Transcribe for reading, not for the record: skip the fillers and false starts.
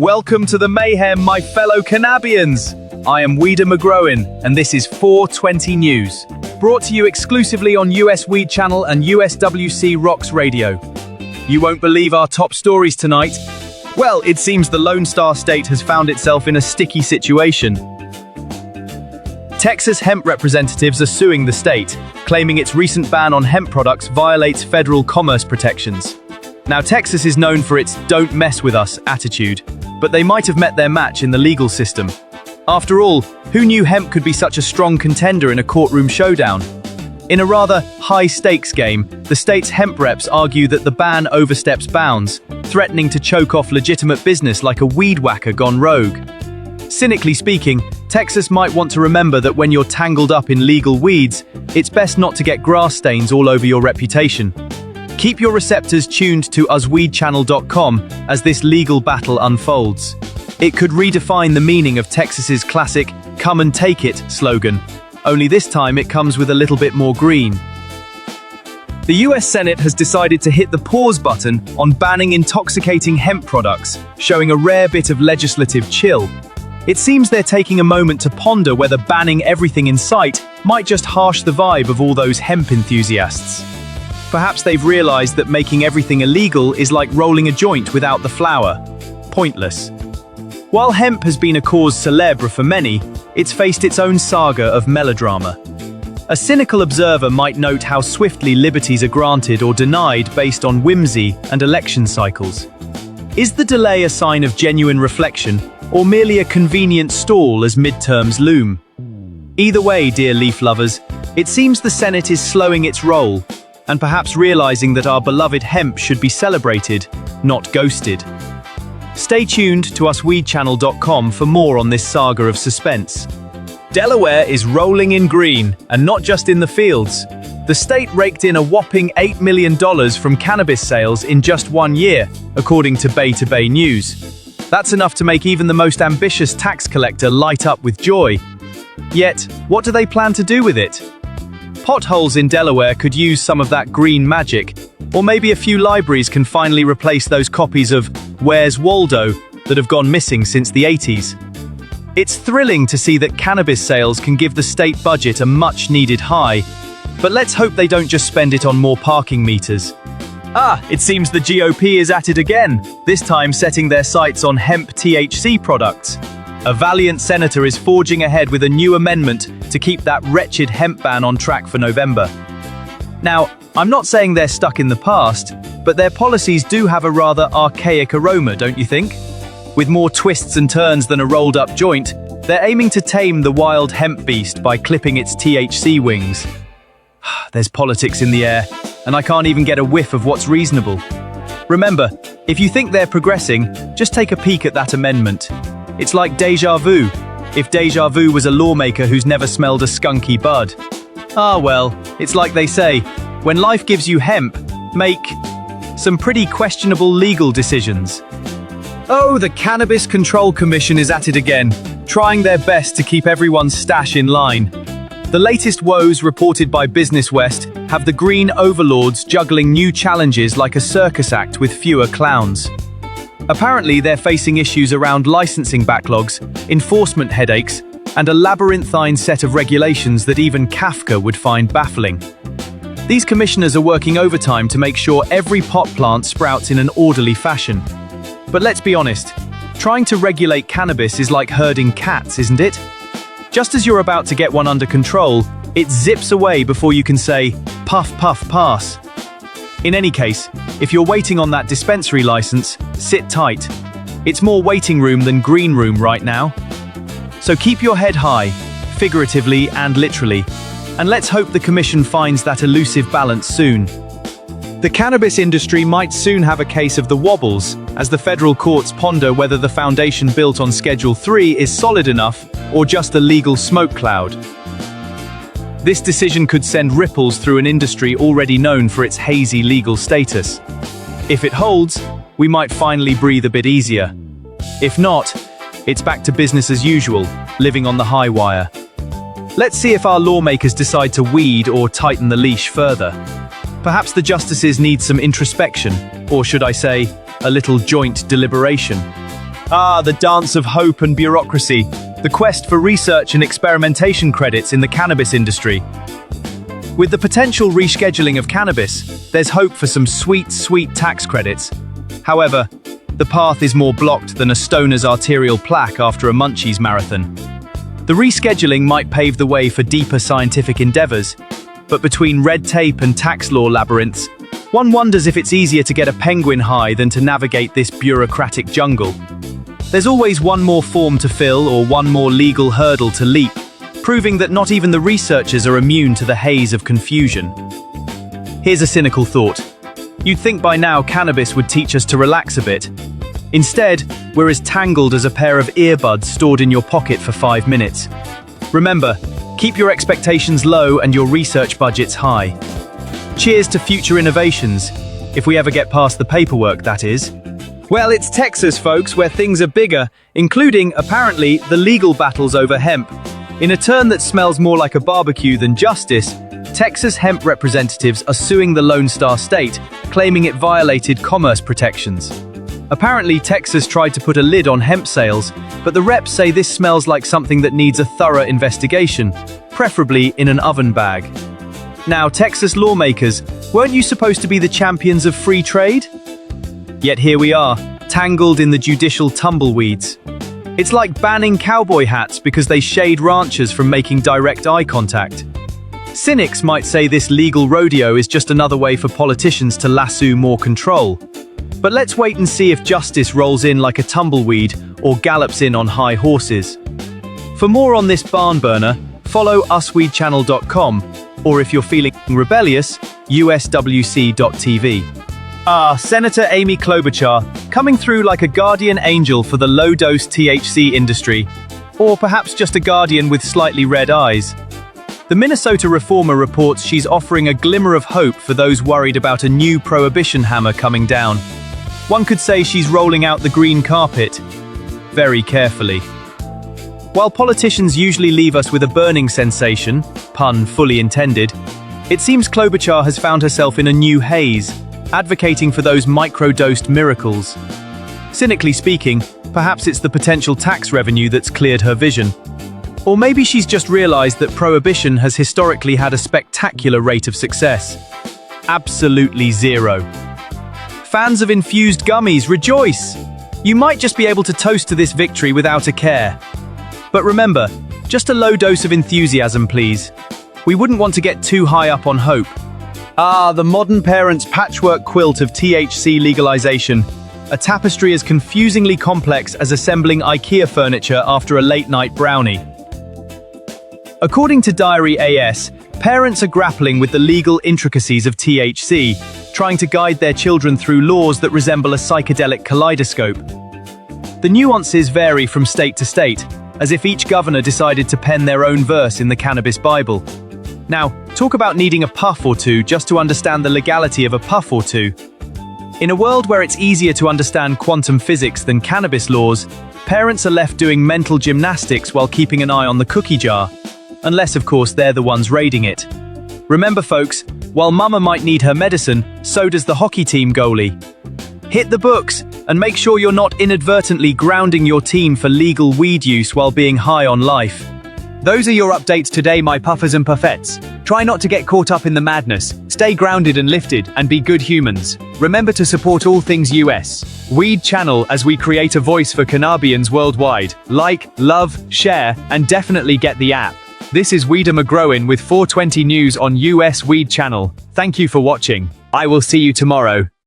Welcome to the mayhem, my fellow Cannabians! I am Weeder McGrowin, and this is 420 News, brought to you exclusively on US Weed Channel and USWC Rocks Radio. You won't believe our top stories tonight. Well, it seems the Lone Star State has found itself in a sticky situation. Texas hemp representatives are suing the state, claiming its recent ban on hemp products violates federal commerce protections. Now, Texas is known for its "don't mess with us" attitude, but they might have met their match in the legal system. After all, who knew hemp could be such a strong contender in a courtroom showdown? In a rather high-stakes game, the state's hemp reps argue that the ban oversteps bounds, threatening to choke off legitimate business like a weed whacker gone rogue. Cynically speaking, Texas might want to remember that when you're tangled up in legal weeds, it's best not to get grass stains all over your reputation. Keep your receptors tuned to usweedchannel.com as this legal battle unfolds. It could redefine the meaning of Texas's classic "come and take it" slogan, only this time it comes with a little bit more green. The US Senate has decided to hit the pause button on banning intoxicating hemp products, showing a rare bit of legislative chill. It seems they're taking a moment to ponder whether banning everything in sight might just harsh the vibe of all those hemp enthusiasts. Perhaps they've realized that making everything illegal is like rolling a joint without the flower. Pointless. While hemp has been a cause célèbre for many, it's faced its own saga of melodrama. A cynical observer might note how swiftly liberties are granted or denied based on whimsy and election cycles. Is the delay a sign of genuine reflection, or merely a convenient stall as midterms loom? Either way, dear leaf lovers, it seems the Senate is slowing its roll, and perhaps realizing that our beloved hemp should be celebrated, not ghosted. Stay tuned to usweedchannel.com for more on this saga of suspense. Delaware is rolling in green, and not just in the fields. The state raked in a whopping $8 million from cannabis sales in just 1 year, according to Bay to Bay News. That's enough to make even the most ambitious tax collector light up with joy. Yet, what do they plan to do with it? Potholes in Delaware could use some of that green magic, or maybe a few libraries can finally replace those copies of Where's Waldo that have gone missing since the 80s. It's thrilling to see that cannabis sales can give the state budget a much-needed high, but let's hope they don't just spend it on more parking meters. It seems the GOP is at it again, this time setting their sights on hemp THC products. A valiant senator is forging ahead with a new amendment to keep that wretched hemp ban on track for November. Now, I'm not saying they're stuck in the past, but their policies do have a rather archaic aroma, don't you think? With more twists and turns than a rolled-up joint, they're aiming to tame the wild hemp beast by clipping its THC wings. There's politics in the air, and I can't even get a whiff of what's reasonable. Remember, if you think they're progressing, just take a peek at that amendment. It's like déjà vu, if déjà vu was a lawmaker who's never smelled a skunky bud. Well, it's like they say, when life gives you hemp, make some pretty questionable legal decisions. Oh, the Cannabis Control Commission is at it again, trying their best to keep everyone's stash in line. The latest woes reported by Business West have the green overlords juggling new challenges like a circus act with fewer clowns. Apparently, they're facing issues around licensing backlogs, enforcement headaches, and a labyrinthine set of regulations that even Kafka would find baffling. These commissioners are working overtime to make sure every pot plant sprouts in an orderly fashion. But let's be honest, trying to regulate cannabis is like herding cats, isn't it? Just as you're about to get one under control, it zips away before you can say, puff, puff, pass. In any case, if you're waiting on that dispensary license, sit tight. It's more waiting room than green room right now. So keep your head high, figuratively and literally, and let's hope the commission finds that elusive balance soon. The cannabis industry might soon have a case of the wobbles, as the federal courts ponder whether the foundation built on Schedule 3 is solid enough or just a legal smoke cloud. This decision could send ripples through an industry already known for its hazy legal status. If it holds, we might finally breathe a bit easier. If not, it's back to business as usual, living on the high wire. Let's see if our lawmakers decide to weed or tighten the leash further. Perhaps the justices need some introspection, or should I say, a little joint deliberation. Ah, the dance of hope and bureaucracy. The quest for research and experimentation credits in the cannabis industry. With the potential rescheduling of cannabis, there's hope for some sweet, sweet tax credits. However, the path is more blocked than a stoner's arterial plaque after a Munchies marathon. The rescheduling might pave the way for deeper scientific endeavors, but between red tape and tax law labyrinths, one wonders if it's easier to get a penguin high than to navigate this bureaucratic jungle. There's always one more form to fill or one more legal hurdle to leap, proving that not even the researchers are immune to the haze of confusion. Here's a cynical thought. You'd think by now cannabis would teach us to relax a bit. Instead, we're as tangled as a pair of earbuds stored in your pocket for 5 minutes. Remember, keep your expectations low and your research budgets high. Cheers to future innovations, if we ever get past the paperwork, that is. Well, it's Texas, folks, where things are bigger, including, apparently, the legal battles over hemp. In a turn that smells more like a barbecue than justice, Texas hemp representatives are suing the Lone Star State, claiming it violated commerce protections. Apparently, Texas tried to put a lid on hemp sales, but the reps say this smells like something that needs a thorough investigation, preferably in an oven bag. Now, Texas lawmakers, weren't you supposed to be the champions of free trade? Yet here we are, tangled in the judicial tumbleweeds. It's like banning cowboy hats because they shade ranchers from making direct eye contact. Cynics might say this legal rodeo is just another way for politicians to lasso more control. But let's wait and see if justice rolls in like a tumbleweed or gallops in on high horses. For more on this barn burner, follow usweedchannel.com, or if you're feeling rebellious, uswc.tv. Senator Amy Klobuchar, coming through like a guardian angel for the low-dose THC industry, or perhaps just a guardian with slightly red eyes. The Minnesota Reformer reports she's offering a glimmer of hope for those worried about a new prohibition hammer coming down. One could say she's rolling out the green carpet, very carefully. While politicians usually leave us with a burning sensation, pun fully intended, it seems Klobuchar has found herself in a new haze, advocating for those micro-dosed miracles. Cynically speaking, perhaps it's the potential tax revenue that's cleared her vision. Or maybe she's just realized that prohibition has historically had a spectacular rate of success. Absolutely zero. Fans of infused gummies, rejoice! You might just be able to toast to this victory without a care. But remember, just a low dose of enthusiasm, please. We wouldn't want to get too high up on hope. The modern parent's patchwork quilt of THC legalization. A tapestry as confusingly complex as assembling IKEA furniture after a late-night brownie. According to Diary AS, parents are grappling with the legal intricacies of THC, trying to guide their children through laws that resemble a psychedelic kaleidoscope. The nuances vary from state to state, as if each governor decided to pen their own verse in the cannabis Bible. Now, talk about needing a puff or two just to understand the legality of a puff or two. In a world where it's easier to understand quantum physics than cannabis laws, parents are left doing mental gymnastics while keeping an eye on the cookie jar. Unless, of course, they're the ones raiding it. Remember, folks, while mama might need her medicine, so does the hockey team goalie. Hit the books, and make sure you're not inadvertently grounding your team for legal weed use while being high on life. Those are your updates today, my puffers and puffettes. Try not to get caught up in the madness, stay grounded and lifted, and be good humans. Remember to support all things US. Weed Channel as we create a voice for cannabians worldwide. Like, love, share, and definitely get the app. This is Weeder McGrowin with 420 News on US Weed Channel. Thank you for watching. I will see you tomorrow.